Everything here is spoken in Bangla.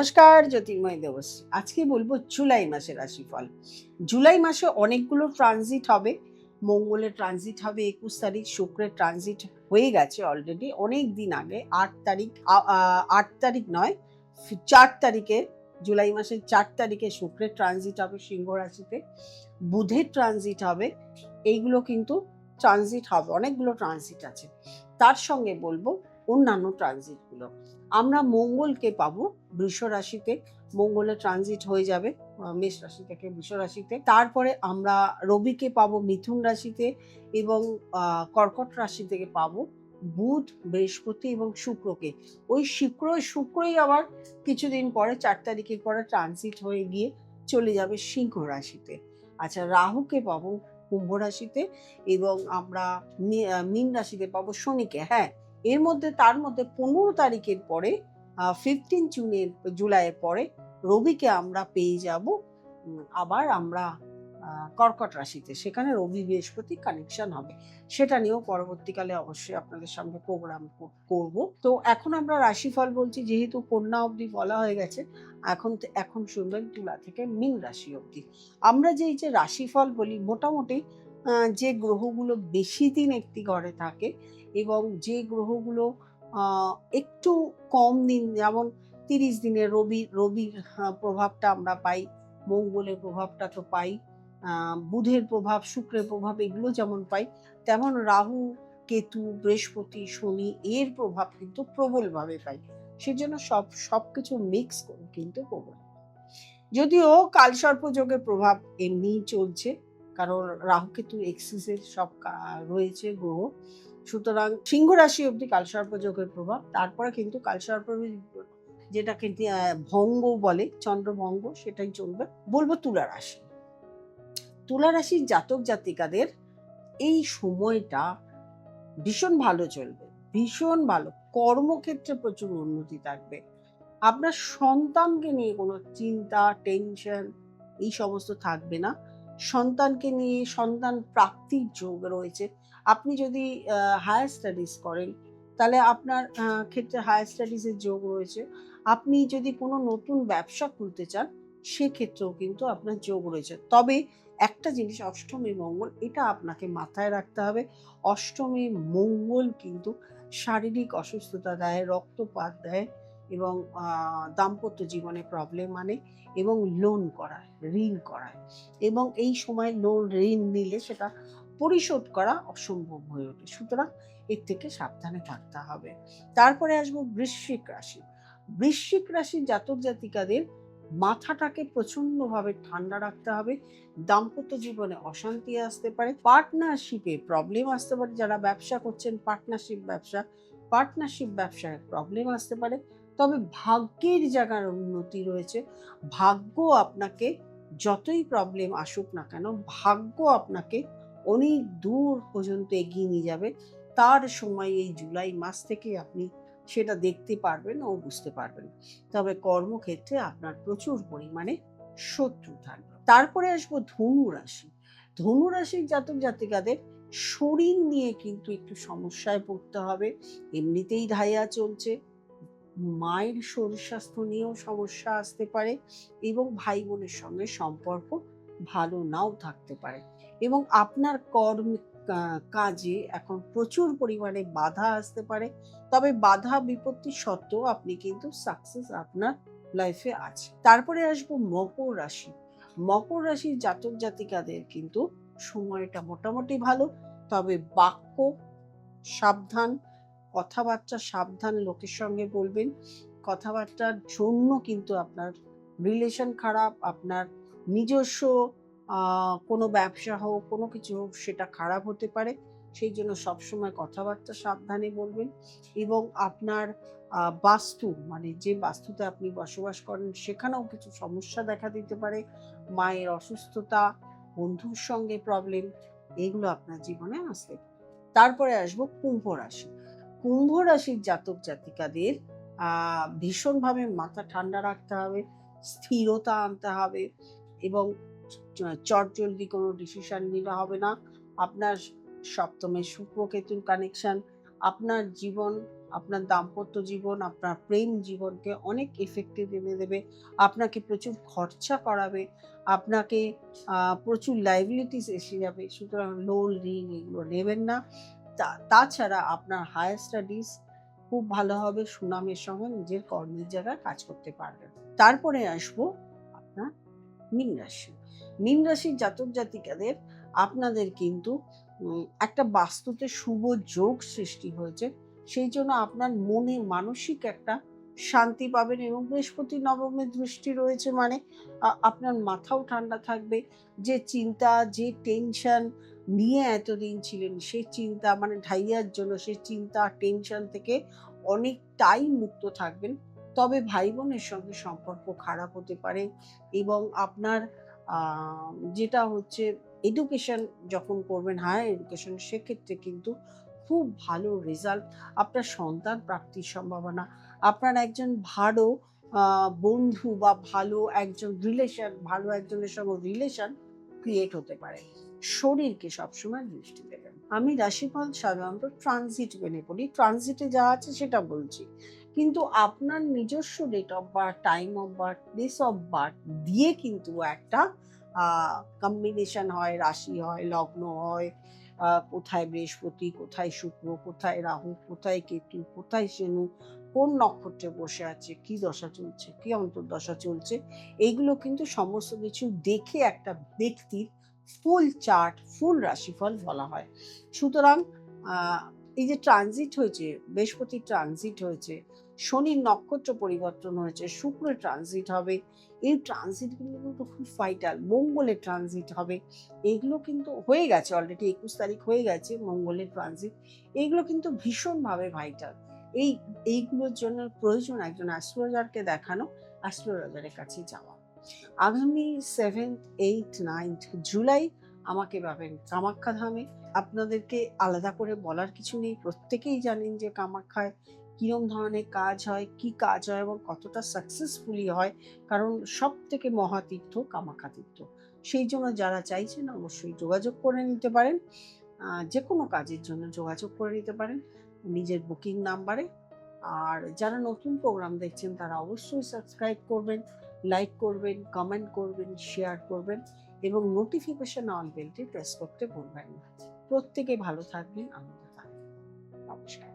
নমস্কার, জ্যোতির্ময় দেবশ্রী। আজকে বলবো জুলাই মাসের রাশিফল। জুলাই মাসে অনেকগুলো ট্রানজিট হবে। মঙ্গলের ট্রানজিট হবে 21 তারিখ, শুক্রের ট্রানজিট হয়ে গেছে অলরেডি অনেক দিন আগে। 8 তারিখ 8 তারিখ নয়, 4 তারিখে, জুলাই মাসের 4 তারিখে শুক্রের ট্রানজিট হবে সিংহ রাশিতে। বুধের ট্রানজিট হবে। এইগুলো কিন্তু ট্রানজিট হবে, অনেকগুলো ট্রানজিট আছে। তার সঙ্গে বলবো অন্যান্য ট্রানজিটগুলো। আমরা মঙ্গলকে পাবো বৃষ রাশিতে, মঙ্গলের ট্রানজিট হয়ে যাবে মেষ রাশি থেকে বৃষ রাশিতে। তারপরে আমরা রবিকে পাবো মিথুন রাশিতে এবং কর্কট রাশি থেকে পাবো বুধ, বৃহস্পতি এবং শুক্রকে। ওই শুক্রই আবার কিছুদিন পরে 4 তারিখের পরে ট্রানজিট হয়ে গিয়ে চলে যাবে সিংহ রাশিতে। আচ্ছা, রাহুকে পাবো কুম্ভ রাশিতে এবং আমরা মীন রাশিতে পাবো শনিকে। হ্যাঁ, তার মধ্যে 15 তারিখের পরে 15 জুলাইয়ের পরে রবিকে আমরা পেয়ে যাব আবার আমরা কর্কট রাশিতে। সেখানে রবি বৃহস্পতি কানেকশন হবে, সেটা নিয়েও পরবর্তীকালে অবশ্যই আপনাদের সঙ্গে প্রোগ্রাম করব। তো এখন আমরা রাশিফল বলছি, যেহেতু কন্যা অবধি বলা হয়ে গেছে, এখন শুনবেন তুলা থেকে মীন রাশি অবধি। আমরা যে রাশিফল বলি, মোটামুটি যে গ্রহগুলো বেশি দিন একটি ঘরে থাকে এবং যে গ্রহগুলো একটু কম দিন, যেমন 30 দিনের রবির প্রভাবটা আমরা পাই, মঙ্গলের প্রভাবটা তো পাই, বুধের প্রভাব, শুক্রের প্রভাব এগুলো যেমন পাই, তেমন রাহু, কেতু, বৃহস্পতি, শনি এর প্রভাব কিন্তু প্রবলভাবে পাই। সেজন্য সবকিছু মিক্স করে কিন্তু প্রবল। যদিও কালসর্প যোগের প্রভাব এমনিই চলছে, কারণ রাহু কেতু এক্সিসের সব রয়েছে গ্রহ। সুতরাং সিংহ রাশি অবধি কালসর্প যোগের প্রভাব। তারপরে কিন্তু কালসর্প যেটাকে ভঙ্গ বলে, চন্দ্রভঙ্গ, সেটাই চলবে। বলবো তুলা রাশি। তুলা রাশির জাতক জাতিকাদের এই সময়টা ভীষণ ভালো চলবে, ভীষণ ভালো। কর্মক্ষেত্রে প্রচুর উন্নতি থাকবে। আপনার সন্তানকে নিয়ে কোনো চিন্তা, টেনশন এই সমস্ত থাকবে না। সন্তানকে নিয়ে সন্তান প্রাপ্তির যোগ রয়েছে। আপনি যদি হায়ার স্টাডিজ করেন, তাহলে আপনার ক্ষেত্রে হায়ার স্টাডিজের যোগ রয়েছে। আপনি যদি কোনো নতুন ব্যবসা খুলতে চান, সেক্ষেত্রেও কিন্তু আপনার যোগ রয়েছে। তবে একটা জিনিস, অষ্টমী মঙ্গল, এটা আপনাকে মাথায় রাখতে হবে। অষ্টমী মঙ্গল কিন্তু শারীরিক অসুস্থতা দেয়, রক্তপাত দেয় এবং দাম্পত্য জীবনে প্রবলেম আনে এবং লোন করায়, ঋণ করায়, এবং এই সময় ঋণ নিলে সেটা পরিশোধ করা অসম্ভব হয়ে ওঠে। সুতরাং এর থেকে সাবধানে থাকতে হবে। তারপরে আসবো বৃশ্চিক রাশি। বৃশ্চিক রাশির জাতক জাতিকাদের মাথাটাকে প্রচন্ডভাবে ঠান্ডা রাখতে হবে। দাম্পত্য জীবনে অশান্তি আসতে পারে, পার্টনারশিপে প্রবলেম আসতে পারে। যারা ব্যবসা করছেন, পার্টনারশিপ ব্যবসায় প্রবলেম আসতে পারে। তবে ভাগ্যের জায়গার উন্নতি রয়েছে। ভাগ্য আপনাকে, যতই প্রবলেম আসুক না কেন, ভাগ্য আপনাকে অনেক দূর পর্যন্ত এগিয়ে নিয়ে যাবে। তার সময় এই জুলাই মাস থেকে আপনি সেটা দেখতে পারবেন ও বুঝতে পারবেন। তবে কর্মক্ষেত্রে আপনার প্রচুর পরিমাণে শত্রু থাকবে। তারপরে আসবো ধনু রাশি। ধনু রাশির জাতক জাতিকাদের শরীর নিয়ে কিন্তু একটু সমস্যায় পড়তে হবে। এমনিতেই ধাইয়া চলছে, মায়ের শরীর স্বাস্থ্য নিয়েও সমস্যা আসতে পারে এবং ভাই বোনের সঙ্গে সম্পর্ক ভালো নাও থাকতে পারে এবং আপনার কাজে এখন প্রচুর পরিমাণে বাধা আসতে পারে। তবে বাধা বিপত্তি সত্ত্বেও আপনি কিন্তু সাকসেস আপনার লাইফে আছে। তারপরে আসবো মকর রাশি। মকর রাশির জাতক জাতিকাদের কিন্তু সময়টা মোটামুটি ভালো, তবে বাক্য সাবধান, কথাবার্তা সাবধান লোকের সঙ্গে বলবেন। কথাবার্তার জন্য কিন্তু আপনার রিলেশন খারাপ, আপনার নিজস্ব কোনো ব্যবসা হোক, কোনো কিছু হোক, সেটা খারাপ হতে পারে। সেই জন্য সবসময় কথাবার্তা সাবধানে বলবেন এবং আপনার বাস্তু, মানে যে বাস্তুতে আপনি বসবাস করেন, সেখানেও কিছু সমস্যা দেখা দিতে পারে। মায়ের অসুস্থতা, বন্ধুর সঙ্গে প্রবলেম, এগুলো আপনার জীবনে আসতে পারে। তারপরে আসবো কুম্ভ রাশি। কুম্ভ রাশির জাতক জাতিকাদের ভীষণভাবে মাথা ঠান্ডা রাখতে হবে, স্থিরতা আনতে হবে এবং চটজলদি কোনো ডিসিশন নিতে হবে না। আপনার সপ্তমে শুক্র কেতুর কানেকশন, আপনার জীবন আপনার দাম্পত্য জীবন, আপনার প্রেম জীবনকে অনেক এফেক্টিভ এনে দেবে, আপনাকে প্রচুর খরচা করাবে, আপনাকে প্রচুর লাইবিলিটিস এসে যাবে। সুতরাং লোন, ঋণ এগুলো নেবেন না। তাছাড়া আপনার হায়ার স্টাডিজ খুব ভালো হবে, সুনামের সঙ্গে নিজের কর্মের জায়গায় কাজ করতে পারবেন। তারপরে আসবো আপনার মীন রাশি। মীন রাশির জাতক জাতিকাদের আপনাদের কিন্তু একটা বাস্তুতে শুভ যোগ সৃষ্টি হয়েছে, সেই জন্য আপনার মনে মানসিক একটা শান্তি পাবেন, এবং বৃহস্পতি নবমে দৃষ্টি রয়েছে মানে আপনার মাথাও ঠান্ডা থাকবে। যে চিন্তা, যে টেনশন নিয়ে এতদিন ছিলেন, সেই চিন্তা মানে ঢাইয়ার জন্য সেই চিন্তা টেনশন থেকে অনেকটাই মুক্ত থাকবেন। তবে ভাই বোনের সঙ্গে সম্পর্ক খারাপ হতে পারে, এবং আপনার যেটা হচ্ছে এডুকেশন যখন করবেন, হায়ার এডুকেশন, সেক্ষেত্রে কিন্তু খুব ভালো রেজাল্ট, আপনার সন্তান প্রাপ্তির সম্ভাবনা, আপনার একজন ভালো বন্ধু বা ভালো একজন রিলেশন, ভালো একজনের সঙ্গে রিলেশন ক্রিয়েট হতে পারে। শরীরকে সবসময় দৃষ্টি দেবেন। আমি রাশিফল সাধারণত ট্রানজিট মেনে করি, ট্রানজিটে যা আছে সেটা বলছি, কিন্তু আপনার নিজস্ব date of birth, time of birth, place of birth দিয়ে কিন্তু একটা কম্বিনেশন হয়, রাশি হয়, লগ্ন হয়, কোথায় বৃহস্পতি, কোথায় শুক্র, কোথায় রাহু, কোথায় কেতু, কোথায় শনি, কোন নক্ষত্রে বসে আছে, কি দশা চলছে, কি অন্তর্দশা চলছে, এইগুলো কিন্তু সমস্ত কিছু দেখে একটা ব্যক্তির ফুল চার্ট, ফুল রাশিফল বলা হয়। সুতরাং এই যে ট্রানজিট হয়েছে, বৃহস্পতি ট্রানজিট হয়েছে, শনির নক্ষত্র পরিবর্তন হয়েছে, শুক্রের ট্রানজিট হবে, এই ট্রানজিটগুলো কিন্তু খুব ভাইটাল। মঙ্গলের ট্রানজিট হবে, এগুলো কিন্তু হয়ে গেছে অলরেডি, 21 তারিখ হয়ে গেছে মঙ্গলের ট্রানজিট। এইগুলো কিন্তু ভীষণভাবে ভাইটাল। এইগুলোর জন্য প্রয়োজন একজন অ্যাস্ট্রোলজারকে দেখানো, অ্যাস্ট্রোলজারের কাছে যাওয়া। আগামী 7th, 8th, 9th জুলাই আমাকে পাবেন কামাখ্যা ধামে। আপনাদেরকে আলাদা করে বলার কিছু নেই, প্রত্যেকেই জানেন যে কামাখ্যায় কিরম ধরনের কাজ হয়, কি কাজ হয় এবং কতটা সাকসেসফুলি হয়, কারণ সব থেকে মহাতীর্থ কামাখ্যা তীর্থ। সেই জন্য যারা চাইছেন অবশ্যই যোগাযোগ করে নিতে পারেন, যে কোনো কাজের জন্য যোগাযোগ করে নিতে পারেন নিজের বুকিং নাম্বারে। আর যারা নতুন প্রোগ্রাম দেখছেন তারা অবশ্যই সাবস্ক্রাইব করবেন, লাইক করবেন, কমেন্ট করবেন, শেয়ার করবেন, এবং নোটিফিকেশন অন বেলটি প্রেস করতে ভুলবেন না। প্রত্যেকে ভালো থাকবেন, আনন্দ থাকবেন। নমস্কার।